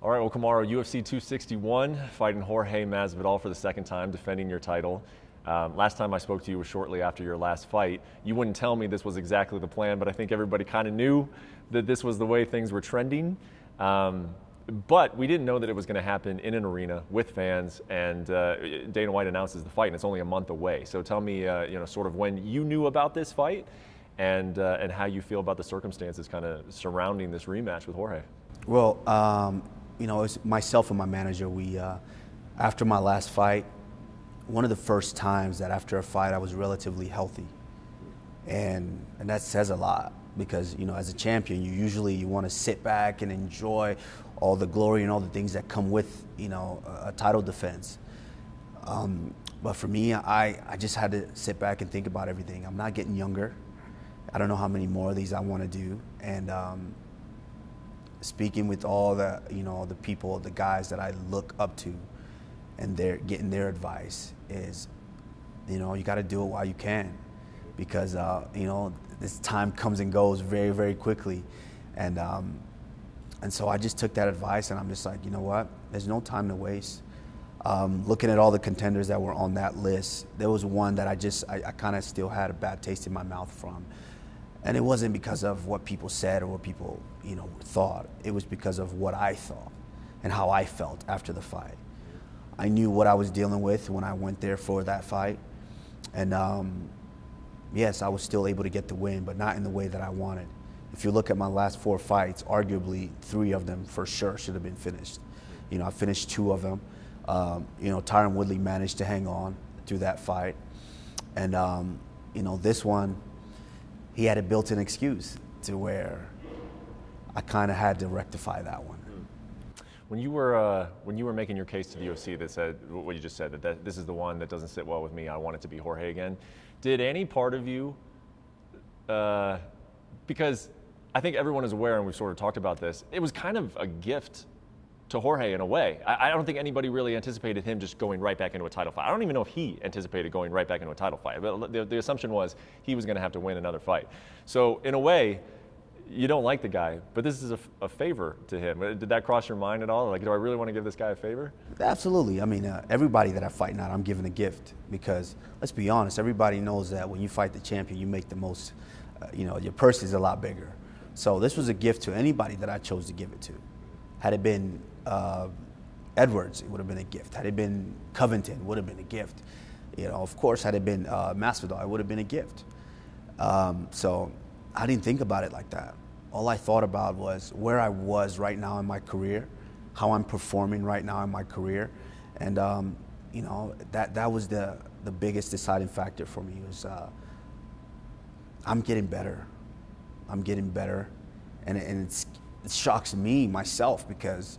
All right, well, Kamaru, UFC 261, fighting Jorge Masvidal for the second time, defending your title. Last time I spoke to you was shortly after your last fight. You wouldn't tell me this was exactly the plan, but I think everybody kind of knew that this was the way things were trending. But we didn't know that it was going to happen in an arena with fans, and Dana White announces the fight, and it's only a month away. So tell me, sort of when you knew about this fight, and how you feel about the circumstances kind of surrounding this rematch with Jorge. Well, it's myself and my manager. We, after my last fight, one of the first times that after a fight I was relatively healthy, and that says a lot because as a champion, you want to sit back and enjoy all the glory and all the things that come with a title defense. But for me, I just had to sit back and think about everything. I'm not getting younger. I don't know how many more of these I want to do, and speaking with all the the people, the guys that I look up to, and they're getting their advice is, you got to do it while you can, because this time comes and goes very, very quickly, and so I just took that advice, and I'm just like, you know what, there's no time to waste. Looking at all the contenders that were on that list, there was one that I kind of still had a bad taste in my mouth from. And it wasn't because of what people said or what people, thought. It was because of what I thought and how I felt after the fight. I knew what I was dealing with when I went there for that fight. And yes, I was still able to get the win, but not in the way that I wanted. If you look at my last 4 fights, arguably 3 of them for sure should have been finished. I finished 2 of them. Tyron Woodley managed to hang on through that fight. And, this one, he had a built-in excuse to where I kind of had to rectify that one. When you were making your case to the UFC that said what you just said, that this is the one that doesn't sit well with me, I want it to be Jorge again, did any part of you, because I think everyone is aware, and we've sort of talked about this, it was kind of a gift to Jorge in a way. I don't think anybody really anticipated him just going right back into a title fight. I don't even know if he anticipated going right back into a title fight, but the assumption was he was going to have to win another fight. So in a way, you don't like the guy, but this is a favor to him. Did that cross your mind at all? Like, do I really want to give this guy a favor? Absolutely. I mean, everybody that I fight now, I'm giving a gift, because let's be honest, everybody knows that when you fight the champion, you make the most, your purse is a lot bigger. So this was a gift to anybody that I chose to give it to. Had it been Edwards, it would have been a gift. Had it been Covington, it would have been a gift. Of course, had it been Masvidal, it would have been a gift. So I didn't think about it like that. All I thought about was where I was right now in my career, how I'm performing right now in my career, and that was the biggest deciding factor for me. Was I'm getting better. I'm getting better, and it shocks me myself, because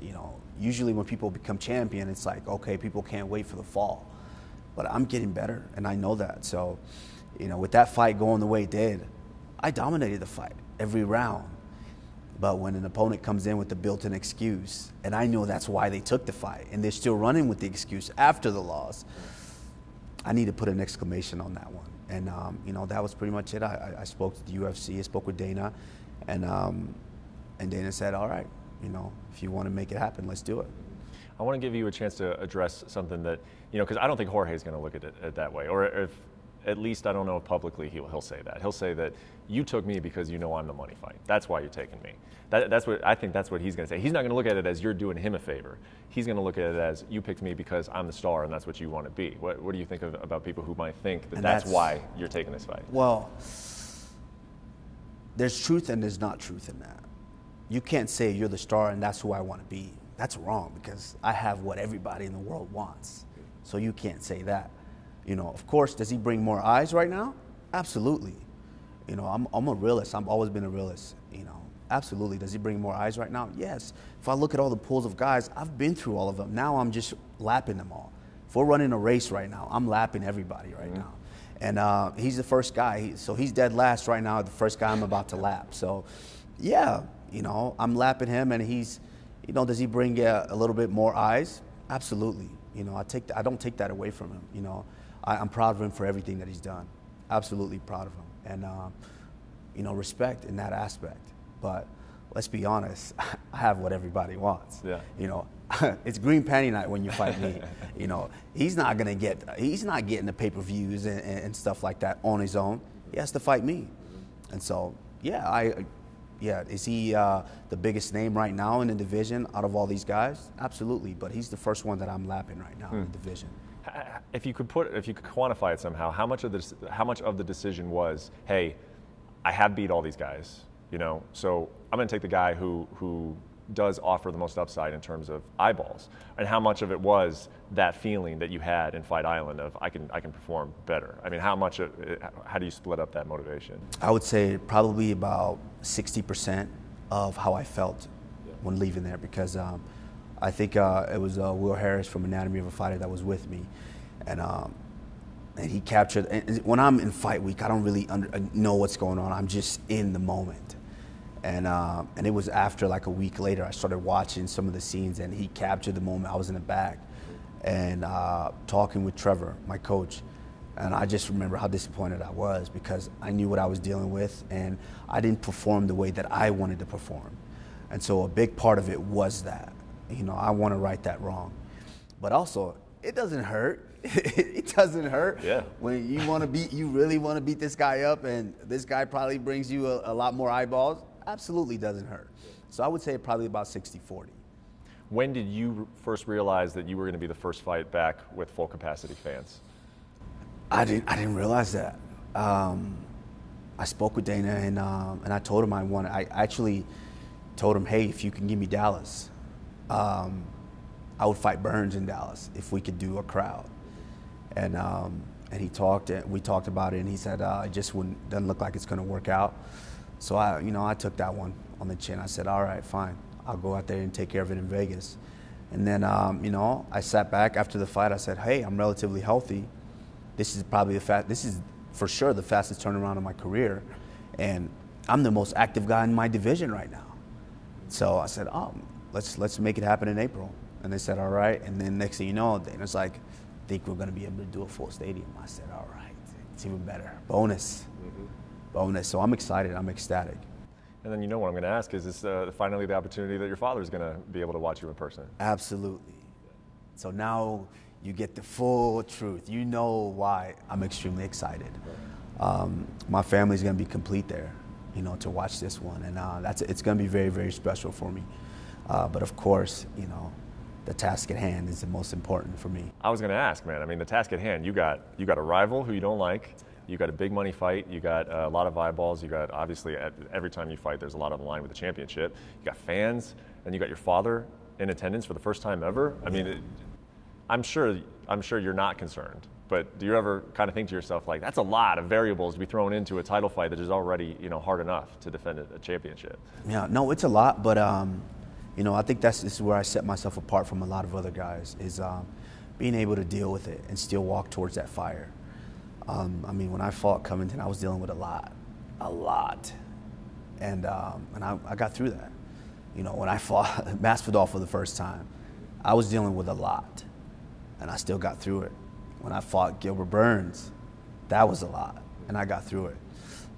usually when people become champion, it's like, okay, people can't wait for the fall, but I'm getting better, and I know that. So with that fight going the way it did, I dominated the fight every round. But when an opponent comes in with the built-in excuse, and I know that's why they took the fight, and they're still running with the excuse after the loss, I need to put an exclamation on that one. And that was pretty much it. I spoke to the UFC, I spoke with Dana, and Dana said, all right, if you want to make it happen, let's do it. I want to give you a chance to address something that, because I don't think Jorge is going to look at it that way. Or if, at least I don't know if publicly he'll say that. He'll say that you took me because I'm the money fight. That's why you're taking me. That's what I think. That's what he's going to say. He's not going to look at it as you're doing him a favor. He's going to look at it as you picked me because I'm the star and that's what you want to be. What do you think about people who might think that that's why you're taking this fight? Well, there's truth and there's not truth in that. You can't say you're the star and that's who I want to be. That's wrong, because I have what everybody in the world wants. So you can't say that. Of course, does he bring more eyes right now? Absolutely. I'm a realist. I've always been a realist. Absolutely. Does he bring more eyes right now? Yes. If I look at all the pools of guys, I've been through all of them. Now I'm just lapping them all. If we're running a race right now, I'm lapping everybody right now. And he's the first guy. So he's dead last right now, the first guy I'm about to lap. So, yeah, I'm lapping him, and he's, does he bring a little bit more eyes? Absolutely. I don't take that away from him. I'm proud of him for everything that he's done. Absolutely proud of him. And, respect in that aspect. But let's be honest, I have what everybody wants. Yeah. You know, it's green panty night when you fight me. You know, he's not getting the pay-per-views and stuff like that on his own. He has to fight me. And so, is he the biggest name right now in the division out of all these guys? Absolutely, but he's the first one that I'm lapping right now in the division. If you could quantify it somehow, how much of the decision was, hey, I have beat all these guys, you know, so I'm going to take the guy who does offer the most upside in terms of eyeballs, and how much of it was that feeling that you had in Fight Island of I can perform better? I mean, how do you split up that motivation? I would say probably about 60% of how I felt when leaving there, because I think it was Will Harris from Anatomy of a Fighter that was with me, and he captured. And when I'm in fight week, I don't really know what's going on. I'm just in the moment. And it was after like a week later, I started watching some of the scenes, and he captured the moment. I was in the back and talking with Trevor, my coach, and I just remember how disappointed I was because I knew what I was dealing with, and I didn't perform the way that I wanted to perform. And so a big part of it was that, you know, I want to right that wrong. But also, it doesn't hurt. It doesn't hurt when you really want to beat this guy up, and this guy probably brings you a lot more eyeballs. Absolutely doesn't hurt. So I would say probably about 60-40. When did you first realize that you were going to be the first fight back with full capacity fans? I didn't realize that. I spoke with Dana, and I told him I actually told him, hey, if you can give me Dallas, I would fight Burns in Dallas if we could do a crowd. And we talked about it, and he said it just doesn't look like it's going to work out. So I took that one on the chin. I said, all right, fine. I'll go out there and take care of it in Vegas. And then, I sat back after the fight. I said, hey, I'm relatively healthy. This is for sure the fastest turnaround of my career. And I'm the most active guy in my division right now. So I said, let's make it happen in April. And they said, all right. And then next thing you know, Dana's like, I think we're going to be able to do a full stadium. I said, all right, it's even better. Bonus. So I'm excited. I'm ecstatic. And then what I'm going to ask is this finally the opportunity that your father is going to be able to watch you in person? Absolutely. So now you get the full truth. You know why I'm extremely excited. My family's going to be complete there, to watch this one. And it's going to be very, very special for me. But of course, the task at hand is the most important for me. I was going to ask, man. I mean, the task at hand, you got a rival who you don't like. You got a big money fight. You got a lot of eyeballs. You got, obviously, every time you fight, there's a lot on the line with the championship. You got fans, and you got your father in attendance for the first time ever. I mean, I'm sure you're not concerned. But do you ever kind of think to yourself, like, that's a lot of variables to be thrown into a title fight that is already, hard enough to defend a championship? Yeah, no, it's a lot. But I think this is where I set myself apart from a lot of other guys, is being able to deal with it and still walk towards that fire. When I fought Covington, I was dealing with a lot, and I got through that. When I fought Masvidal for the first time, I was dealing with a lot, and I still got through it. When I fought Gilbert Burns, that was a lot, and I got through it.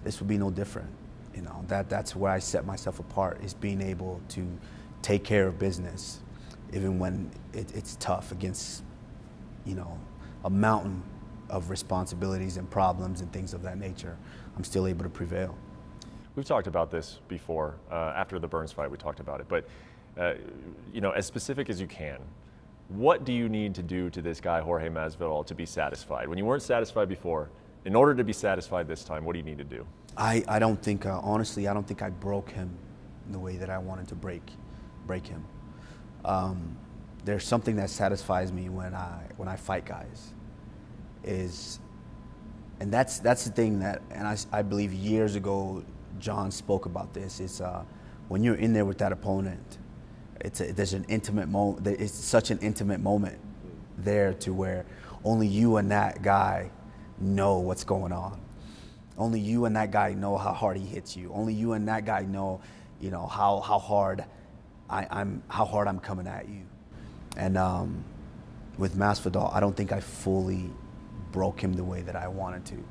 This would be no different. That's where I set myself apart, is being able to take care of business, even when it's tough against, a mountain of responsibilities and problems and things of that nature. I'm still able to prevail. We've talked about this before. After the Burns fight, we talked about it. But, as specific as you can, what do you need to do to this guy, Jorge Masvidal, to be satisfied? When you weren't satisfied before, in order to be satisfied this time, what do you need to do? I don't think, honestly, I don't think I broke him the way that I wanted to break him. There's something that satisfies me when I fight guys. And that's the thing that, and I believe years ago John spoke about this, is when you're in there with that opponent, there's an intimate moment. It's such an intimate moment there, to where only you and that guy know what's going on. Only you and that guy know how hard he hits you. Only you and that guy know, how hard I'm coming at you. And with Masvidal, I don't think I fully broke him the way that I wanted to.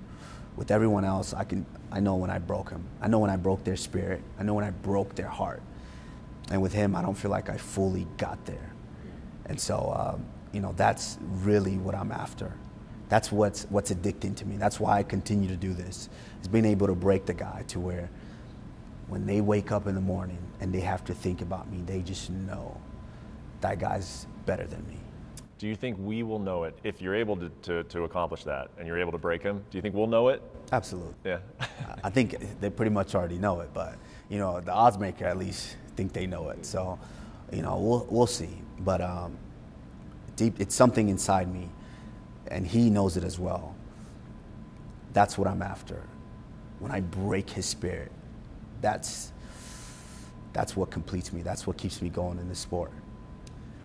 With everyone else, I know when I broke him. I know when I broke their spirit. I know when I broke their heart. And with him, I don't feel like I fully got there. And so, you know, that's really what I'm after. That's what's addicting to me. That's why I continue to do this, is being able to break the guy to where when they wake up in the morning and they have to think about me, they just know that guy's better than me. Do you think we will know it if you're able to accomplish that and you're able to break him? Do you think we'll know it? Absolutely. Yeah. I think they pretty much already know it, but you know, the odds maker at least think they know it. So, you know, we'll see. But deep, it's something inside me, and he knows it as well. That's what I'm after. When I break his spirit, that's what completes me. That's what keeps me going in this sport.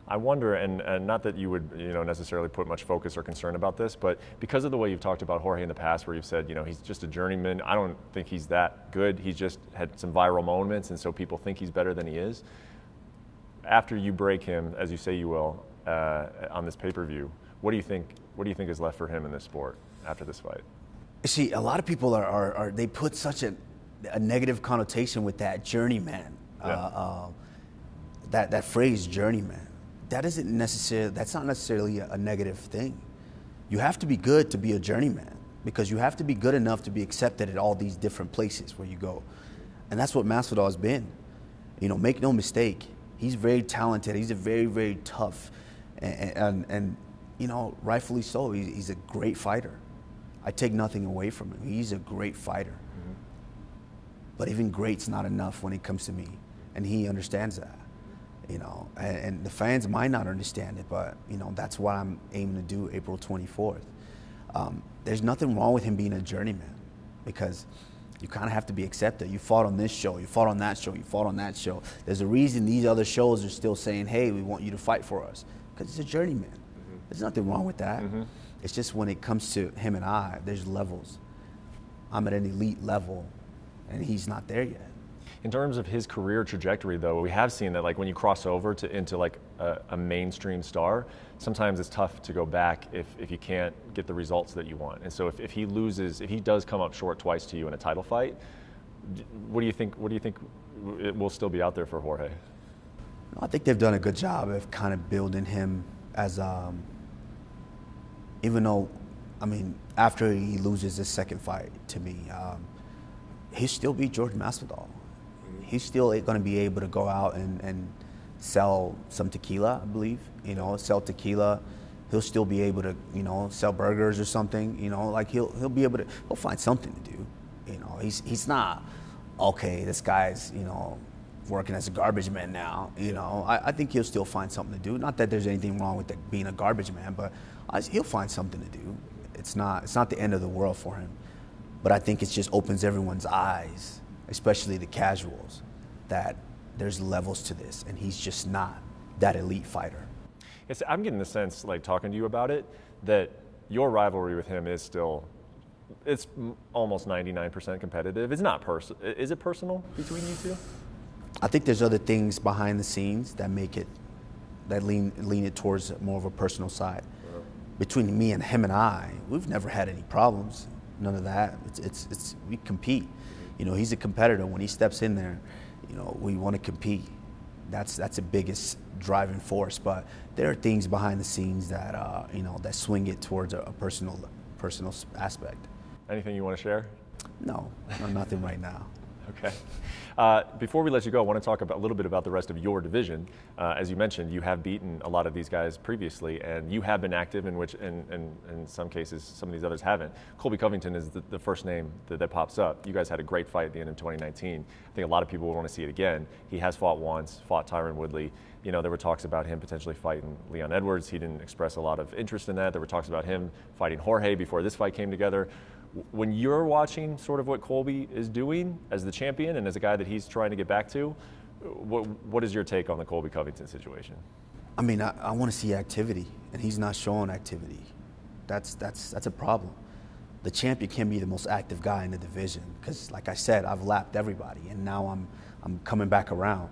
I wonder, and not that you would, you know, necessarily put much focus or concern about this, but because of the way you've talked about Jorge in the past, where you've said, you know, he's just a journeyman. I don't think he's that good. He's just had some viral moments, and so people think he's better than he is. After you break him, as you say you will, on this pay-per-view, what do you think is left for him in this sport after this fight? See, a lot of people they put such a negative connotation with that journeyman, Yeah. that phrase journeyman. That's not necessarily a negative thing. You have to be good to be a journeyman, because you have to be good enough to be accepted at all these different places where you go. And that's what Masvidal has been. You know, make no mistake, he's very talented. He's a very, very tough, and you know, rightfully so. He's a great fighter. I take nothing away from him. He's a great fighter. Mm-hmm. But even great's not enough when it comes to me, and he understands that. You know, and the fans might not understand it, but you know, that's what I'm aiming to do April 24th. There's nothing wrong with him being a journeyman, because you kind of have to be accepted. You fought on this show, you fought on that show, you fought on that show. There's a reason these other shows are still saying, hey, we want you to fight for us, because he's a journeyman. Mm-hmm. There's nothing wrong with that. Mm-hmm. It's just when it comes to him and I, there's levels. I'm at an elite level, and he's not there yet. In terms of his career trajectory, though, we have seen that, like, when you cross over into like a mainstream star, sometimes it's tough to go back if you can't get the results that you want. And so if he loses, if he does come up short twice to you in a title fight, what do you think it will still be out there for Jorge? I think they've done a good job of kind of building him as, even though, I mean, after he loses his second fight to me, he'll still be Jorge Masvidal. He's still going to be able to go out and sell some tequila, I believe. You know, sell tequila. He'll still be able to, you know, sell burgers or something. You know, like he'll be able to. He'll find something to do. You know, he's not, okay, this guy's, you know, working as a garbage man now. You know, I think he'll still find something to do. Not that there's anything wrong with being a garbage man, but he'll find something to do. It's not the end of the world for him. But I think it just opens everyone's eyes, especially the casuals, that there's levels to this, and he's just not that elite fighter. Yes, I'm getting the sense, like talking to you about it, that your rivalry with him is still, it's almost 99% competitive. It's not is it personal between you two? I think there's other things behind the scenes that make it, that lean it towards more of a personal side. Yeah. Between me and him and I, we've never had any problems. None of that. It's we compete. You know, he's a competitor. When he steps in there, you know, we want to compete. That's the biggest driving force. But there are things behind the scenes that you know, that swing it towards a personal aspect. Anything you want to share? No, nothing right now. Okay. Before we let you go, I want to talk a little bit about the rest of your division. As you mentioned, you have beaten a lot of these guys previously, and you have been active, in which, in some cases, some of these others haven't. Colby Covington is the first name that pops up. You guys had a great fight at the end of 2019. I think a lot of people would want to see it again. He has fought once, fought Tyron Woodley. You know, there were talks about him potentially fighting Leon Edwards. He didn't express a lot of interest in that. There were talks about him fighting Jorge before this fight came together. When you're watching sort of what Colby is doing as the champion and as a guy that he's trying to get back to, what is your take on the Colby Covington situation? I mean, I want to see activity, and he's not showing activity. That's a problem. The champion can be the most active guy in the division, because, like I said, I've lapped everybody, and now I'm coming back around.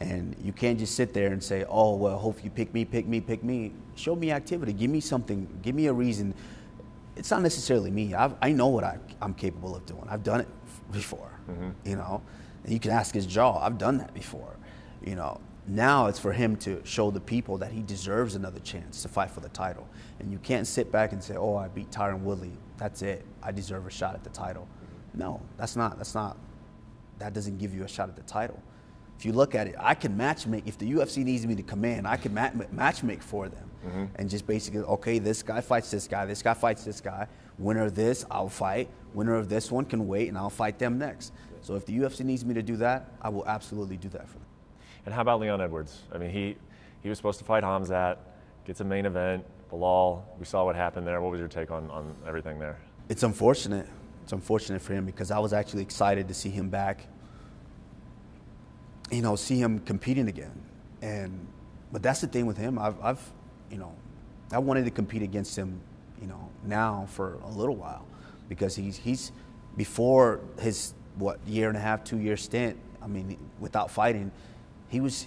And you can't just sit there and say, oh, well, hope you pick me. Show me activity. Give me something. Give me a reason. It's not necessarily me. I know what I'm capable of doing. I've done it before, you know. And you can ask his jaw. I've done that before. You know, now it's for him to show the people that he deserves another chance to fight for the title. And you can't sit back and say, oh, I beat Tyron Woodley. That's it. I deserve a shot at the title. No, that doesn't give you a shot at the title. If you look at it, I can matchmake. If the UFC needs me to come in, I can matchmake for them. And just basically, okay, this guy fights this guy fights this guy. Winner of this, I'll fight. Winner of this one can wait, and I'll fight them next. So if the UFC needs me to do that, I will absolutely do that for them. And how about Leon Edwards? I mean, he was supposed to fight Khamzat, gets a main event, Belal. We saw what happened there. What was your take on everything there? It's unfortunate. It's unfortunate for him because I was actually excited to see him back. You know, see him competing again. But that's the thing with him. I wanted to compete against him, you know, now for a little while, because he's before his year and a half, 2-year stint. I mean, without fighting, he was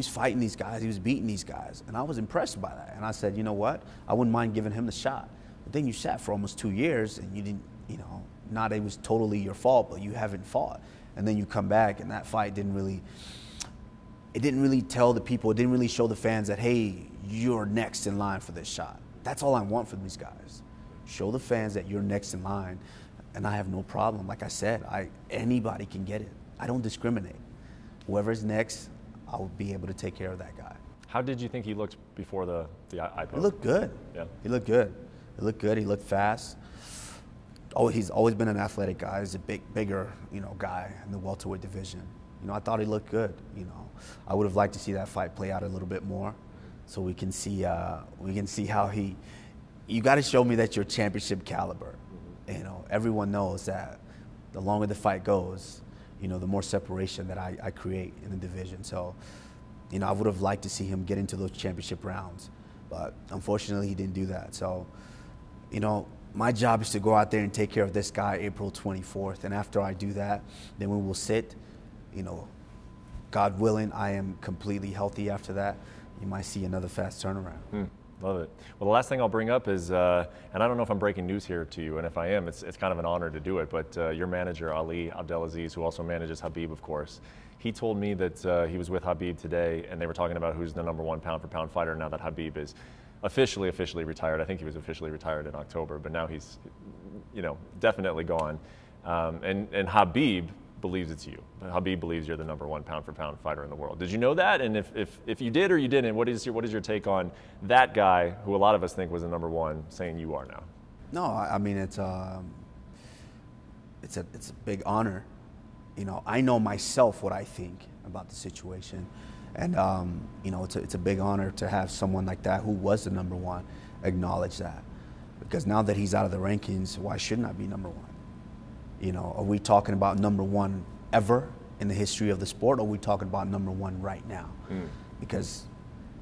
fighting these guys, he was beating these guys, and I was impressed by that. And I said, you know what, I wouldn't mind giving him the shot. But then you sat for almost 2 years, and you didn't, you know, not it was totally your fault, but you haven't fought. And then you come back, and that fight didn't really tell the people, it didn't really show the fans that, hey, you're next in line for this shot. That's all I want from these guys. Show the fans that you're next in line, and I have no problem. Like I said, anybody can get it. I don't discriminate. Whoever's next, I'll be able to take care of that guy. How did you think he looked before the eye poke? He looked good. Yeah. He looked good. He looked good. He looked fast. Oh, he's always been an athletic guy. He's a bigger, you know, guy in the welterweight division. You know, I thought he looked good. You know, I would have liked to see that fight play out a little bit more, so we can see how he. You got to show me that you're championship caliber. You know, everyone knows that the longer the fight goes, you know, the more separation that I create in the division. So, you know, I would have liked to see him get into those championship rounds, but unfortunately he didn't do that. So, you know, my job is to go out there and take care of this guy April 24th. And after I do that, then we will sit, you know, God willing, I am completely healthy after that. You might see another fast turnaround. Love it. Well, the last thing I'll bring up is, and I don't know if I'm breaking news here to you, and if I am, it's kind of an honor to do it, but your manager, Ali Abdelaziz, who also manages Khabib, of course, he told me that he was with Khabib today, and they were talking about who's the #1 pound-for-pound fighter now that Khabib is officially retired. I think he was officially retired in October, but now he's, you know, definitely gone. And Khabib believes it's you. Khabib believes you're the #1 pound-for-pound fighter in the world. Did you know that? And if you did or you didn't, what is your take on that guy who a lot of us think was the #1 saying you are now? No, I mean it's a big honor. You know, I know myself what I think about the situation, and you know, it's a big honor to have someone like that who was the #1 acknowledge that, because now that he's out of the rankings, why shouldn't I be #1? You know, are we talking about #1 ever in the history of the sport, or are we talking about #1 right now? Because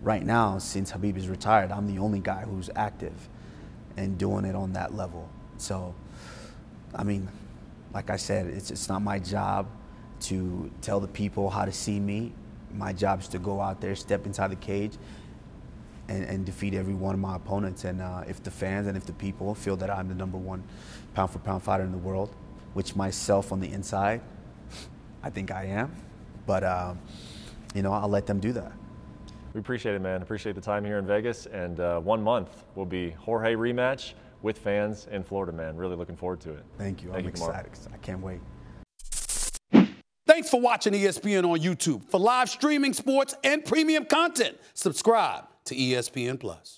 right now, since Khabib is retired, I'm the only guy who's active and doing it on that level. So, I mean, like I said, it's not my job to tell the people how to see me. My job is to go out there, step inside the cage, and defeat every one of my opponents. And if the fans and if the people feel that I'm the #1 pound-for-pound fighter in the world, which myself on the inside, I think I am. But, you know, I'll let them do that. We appreciate it, man. Appreciate the time here in Vegas. And 1 month will be Jorge rematch with fans in Florida, man. Really looking forward to it. Thank you. I'm excited. I can't wait. Thanks for watching ESPN on YouTube. For live streaming, sports, and premium content, subscribe to ESPN+.